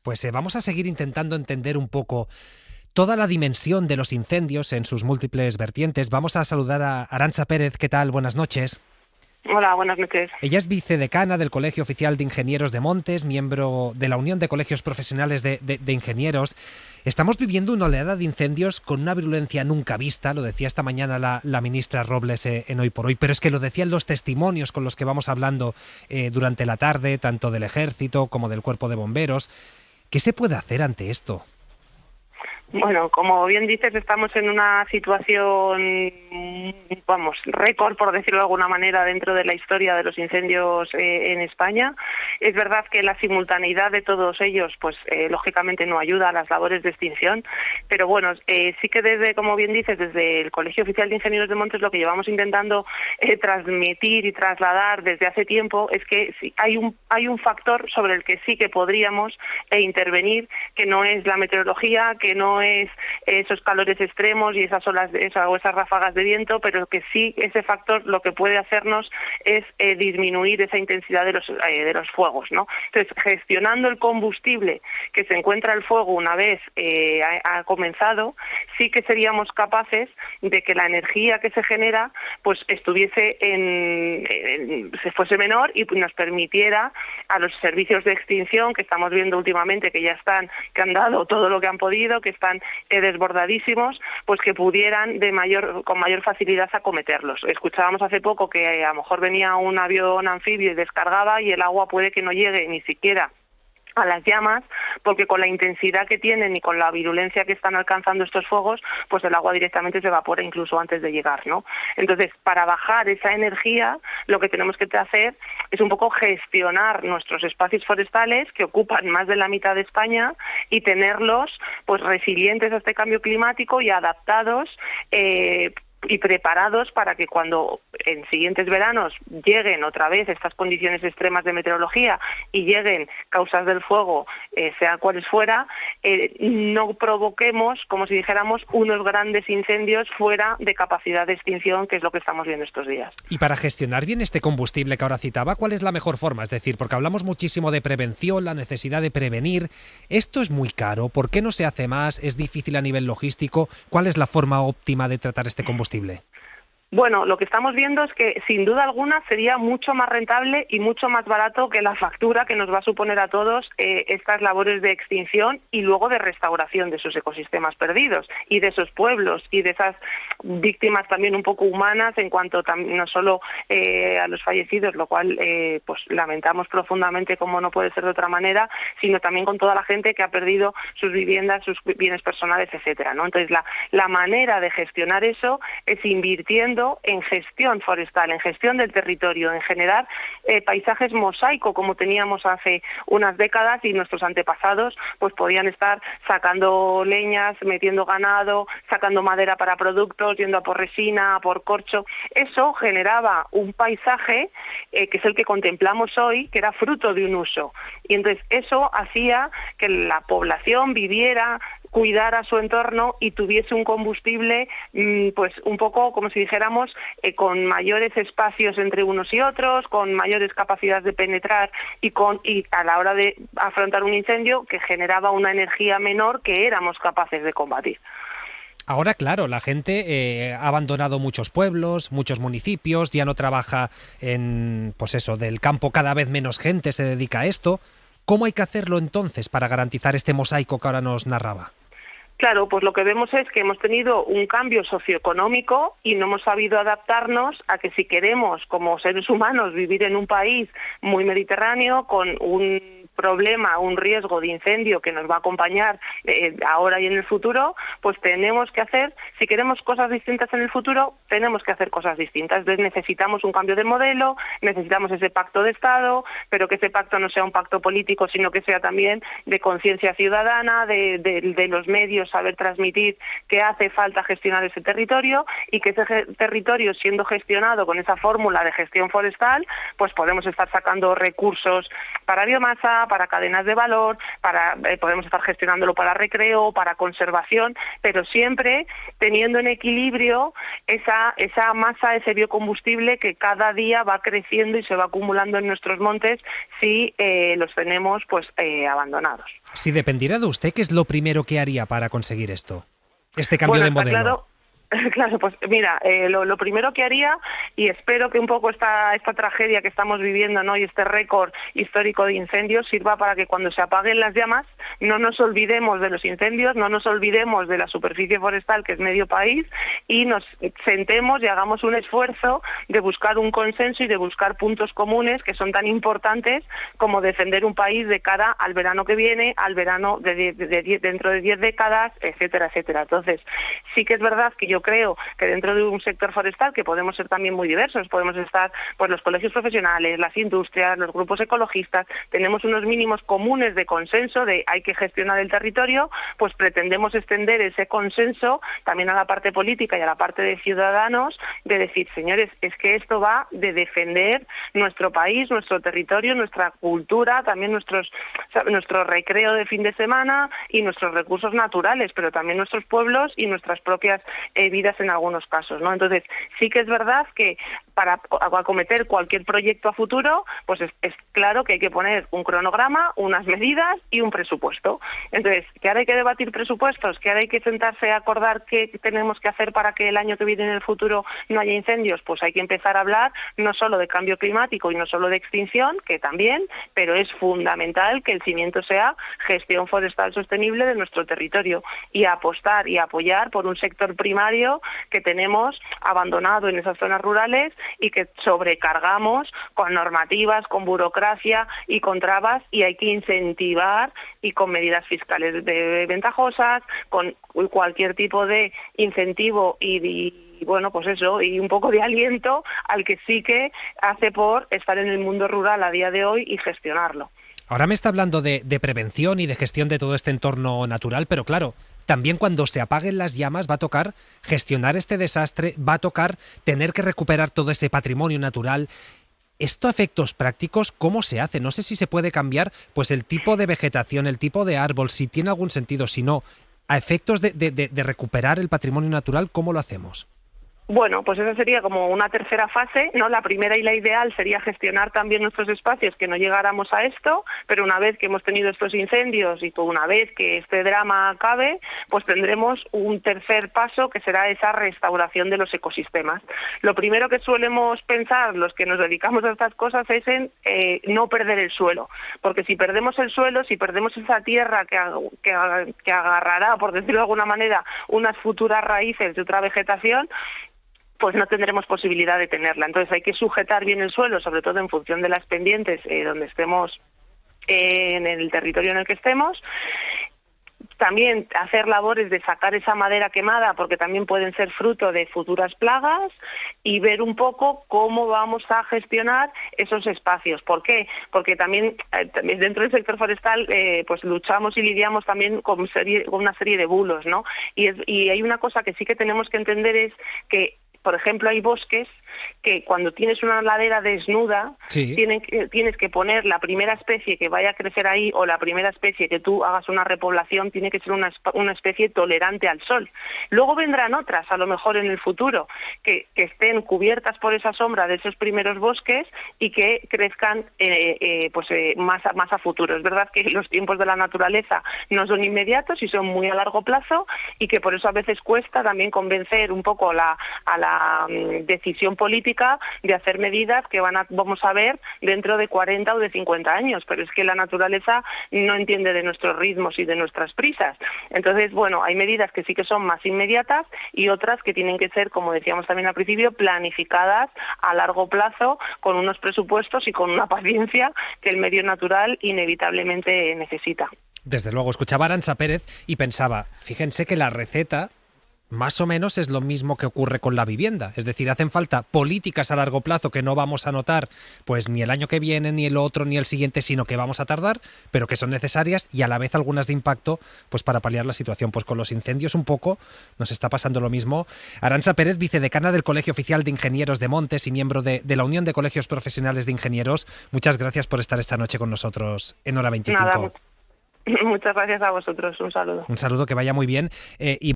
Pues vamos a seguir intentando entender un poco toda la dimensión de los incendios en sus múltiples vertientes. Vamos a saludar a Arantxa Pérez. ¿Qué tal? Buenas noches. Hola, buenas noches. Ella es vicedecana del Colegio Oficial de Ingenieros de Montes, miembro de la Unión de Colegios Profesionales de Ingenieros. Estamos viviendo una oleada de incendios con una virulencia nunca vista, lo decía esta mañana la ministra Robles en Hoy por Hoy, pero es que lo decían los testimonios con los que vamos hablando durante la tarde, tanto del Ejército como del Cuerpo de Bomberos. ¿Qué se puede hacer ante esto? Bueno, como bien dices, estamos en una situación, récord, por decirlo de alguna manera, dentro de la historia de los incendios en España. Es verdad que la simultaneidad de todos ellos, lógicamente no ayuda a las labores de extinción, pero bueno, sí que como bien dices, desde el Colegio Oficial de Ingenieros de Montes, lo que llevamos intentando transmitir y trasladar desde hace tiempo es que sí, hay un factor sobre el que sí que podríamos intervenir, que no es la meteorología, que no es esos calores extremos y esas olas o esas ráfagas de viento, pero que sí ese factor lo que puede hacernos es disminuir esa intensidad de los fuegos, ¿no? Entonces, gestionando el combustible que se encuentra el fuego una vez ha comenzado, sí que seríamos capaces de que la energía que se genera pues estuviese se fuese menor y nos permitiera a los servicios de extinción que estamos viendo últimamente que han dado todo lo que han podido, que están desbordadísimos, pues que pudieran con mayor facilidad acometerlos. Escuchábamos hace poco que a lo mejor venía un avión anfibio y descargaba y el agua puede que no llegue ni siquiera a las llamas, porque con la intensidad que tienen y con la virulencia que están alcanzando estos fuegos, pues el agua directamente se evapora incluso antes de llegar, ¿no? Entonces, para bajar esa energía, lo que tenemos que hacer es un poco gestionar nuestros espacios forestales, que ocupan más de la mitad de España, y tenerlos pues resilientes a este cambio climático y adaptados y preparados para que cuando en siguientes veranos lleguen otra vez estas condiciones extremas de meteorología y lleguen causas del fuego, sea cuales fuera, no provoquemos, como si dijéramos, unos grandes incendios fuera de capacidad de extinción, que es lo que estamos viendo estos días. Y para gestionar bien este combustible que ahora citaba, ¿cuál es la mejor forma? Es decir, porque hablamos muchísimo de prevención, la necesidad de prevenir. Esto es muy caro. ¿Por qué no se hace más? ¿Es difícil a nivel logístico? ¿Cuál es la forma óptima de tratar este combustible? Bueno, lo que estamos viendo es que sin duda alguna sería mucho más rentable y mucho más barato que la factura que nos va a suponer a todos estas labores de extinción y luego de restauración de esos ecosistemas perdidos y de esos pueblos y de esas víctimas también un poco humanas en cuanto no solo a los fallecidos, lo cual pues lamentamos profundamente, como no puede ser de otra manera, sino también con toda la gente que ha perdido sus viviendas, sus bienes personales, etcétera, ¿no? Entonces la manera de gestionar eso es invirtiendo en gestión forestal, en gestión del territorio, en generar paisajes mosaico como teníamos hace unas décadas y nuestros antepasados pues podían estar sacando leñas, metiendo ganado, sacando madera para productos, yendo a por resina, a por corcho. Eso generaba un paisaje que es el que contemplamos hoy, que era fruto de un uso. Y entonces eso hacía que la población viviera, cuidara su entorno y tuviese un combustible pues un poco como si dijéramos con mayores espacios entre unos y otros, con mayores capacidades de penetrar y a la hora de afrontar un incendio que generaba una energía menor que éramos capaces de combatir. Ahora, claro, la gente ha abandonado muchos pueblos, muchos municipios, ya no trabaja del campo, cada vez menos gente se dedica a esto. ¿Cómo hay que hacerlo entonces para garantizar este mosaico que ahora nos narraba? Claro, pues lo que vemos es que hemos tenido un cambio socioeconómico y no hemos sabido adaptarnos a que si queremos, como seres humanos, vivir en un país muy mediterráneo, con un problema, un riesgo de incendio que nos va a acompañar ahora y en el futuro, pues tenemos que hacer, si queremos cosas distintas en el futuro, tenemos que hacer cosas distintas. Entonces necesitamos un cambio de modelo, necesitamos ese pacto de Estado, pero que ese pacto no sea un pacto político, sino que sea también de conciencia ciudadana, de los medios, saber transmitir que hace falta gestionar ese territorio y que ese territorio, siendo gestionado con esa fórmula de gestión forestal, pues podemos estar sacando recursos para biomasa, para cadenas de valor, podemos estar gestionándolo para recreo, para conservación, pero siempre teniendo en equilibrio esa masa, ese biocombustible que cada día va creciendo y se va acumulando en nuestros montes si los tenemos abandonados. Si dependiera de usted, ¿qué es lo primero que haría para conseguir esto? Este cambio de modelo. Claro. Claro, pues mira, lo primero que haría, y espero que un poco esta tragedia que estamos viviendo, ¿no?, y este récord histórico de incendios sirva para que cuando se apaguen las llamas no nos olvidemos de los incendios, no nos olvidemos de la superficie forestal, que es medio país, y nos sentemos y hagamos un esfuerzo de buscar un consenso y de buscar puntos comunes que son tan importantes como defender un país de cara al verano que viene, al verano dentro de 10 décadas, etcétera, etcétera. Entonces, sí que es verdad que yo creo que dentro de un sector forestal, que podemos ser también muy diversos, podemos estar pues los colegios profesionales, las industrias, los grupos ecologistas, tenemos unos mínimos comunes de consenso de hay que gestionar el territorio, pues pretendemos extender ese consenso también a la parte política y a la parte de ciudadanos, de decir, señores, es que esto va de defender nuestro país, nuestro territorio, nuestra cultura, también nuestro recreo de fin de semana y nuestros recursos naturales, pero también nuestros pueblos y nuestras propias vidas en algunos casos, ¿no? Entonces, sí que es verdad que para acometer cualquier proyecto a futuro, pues es claro que hay que poner un cronograma, unas medidas y un presupuesto. Entonces, ¿que ahora hay que debatir presupuestos? ¿Que ahora hay que sentarse a acordar qué tenemos que hacer para que el año que viene en el futuro no haya incendios? Pues hay que empezar a hablar no solo de cambio climático y no solo de extinción, que también, pero es fundamental que el cimiento sea gestión forestal sostenible de nuestro territorio y apostar y apoyar por un sector primario que tenemos abandonado en esas zonas rurales y que sobrecargamos con normativas, con burocracia y con trabas, y hay que incentivar y con medidas fiscales ventajosas, con cualquier tipo de incentivo y bueno, pues eso, y un poco de aliento al que sí que hace por estar en el mundo rural a día de hoy y gestionarlo. Ahora me está hablando de prevención y de gestión de todo este entorno natural, pero claro, también cuando se apaguen las llamas va a tocar gestionar este desastre, va a tocar tener que recuperar todo ese patrimonio natural. Esto a efectos prácticos, ¿cómo se hace? No sé si se puede cambiar pues el tipo de vegetación, el tipo de árbol, si tiene algún sentido, si no, a efectos de recuperar el patrimonio natural, ¿cómo lo hacemos? Bueno, pues esa sería como una tercera fase, ¿no? La primera y la ideal sería gestionar también nuestros espacios, que no llegáramos a esto, pero una vez que hemos tenido estos incendios y una vez que este drama acabe, pues tendremos un tercer paso que será esa restauración de los ecosistemas. Lo primero que solemos pensar los que nos dedicamos a estas cosas es en no perder el suelo, porque si perdemos el suelo, si perdemos esa tierra que agarrará, por decirlo de alguna manera, unas futuras raíces de otra vegetación, pues no tendremos posibilidad de tenerla. Entonces hay que sujetar bien el suelo, sobre todo en función de las pendientes donde estemos, en el territorio en el que estemos. También hacer labores de sacar esa madera quemada, porque también pueden ser fruto de futuras plagas, y ver un poco cómo vamos a gestionar esos espacios. ¿Por qué? Porque también dentro del sector forestal pues luchamos y lidiamos también con una serie de bulos, ¿no? Y hay una cosa que sí que tenemos que entender, es que por ejemplo, hay bosques que cuando tienes una ladera desnuda, sí, tienes que poner la primera especie que vaya a crecer ahí, o la primera especie que tú hagas una repoblación, tiene que ser una especie tolerante al sol. Luego vendrán otras, a lo mejor en el futuro, que estén cubiertas por esa sombra de esos primeros bosques y que crezcan más a futuro. Es verdad que los tiempos de la naturaleza no son inmediatos y son muy a largo plazo, y que por eso a veces cuesta también convencer un poco a la decisión política de hacer medidas que vamos a ver dentro de 40 o de 50 años, pero es que la naturaleza no entiende de nuestros ritmos y de nuestras prisas. Entonces, bueno, hay medidas que sí que son más inmediatas y otras que tienen que ser, como decíamos también al principio, planificadas a largo plazo, con unos presupuestos y con una paciencia que el medio natural inevitablemente necesita. Desde luego, escuchaba a Arantxa Pérez y pensaba, fíjense que la receta más o menos es lo mismo que ocurre con la vivienda. Es decir, hacen falta políticas a largo plazo que no vamos a notar pues ni el año que viene, ni el otro, ni el siguiente, sino que vamos a tardar, pero que son necesarias, y a la vez algunas de impacto pues para paliar la situación. Pues con los incendios un poco nos está pasando lo mismo. Arantxa Pérez, vicedecana del Colegio Oficial de Ingenieros de Montes y miembro de la Unión de Colegios Profesionales de Ingenieros, muchas gracias por estar esta noche con nosotros en Hora 25. Nada, muchas gracias a vosotros. Un saludo. Un saludo, que vaya muy bien. Y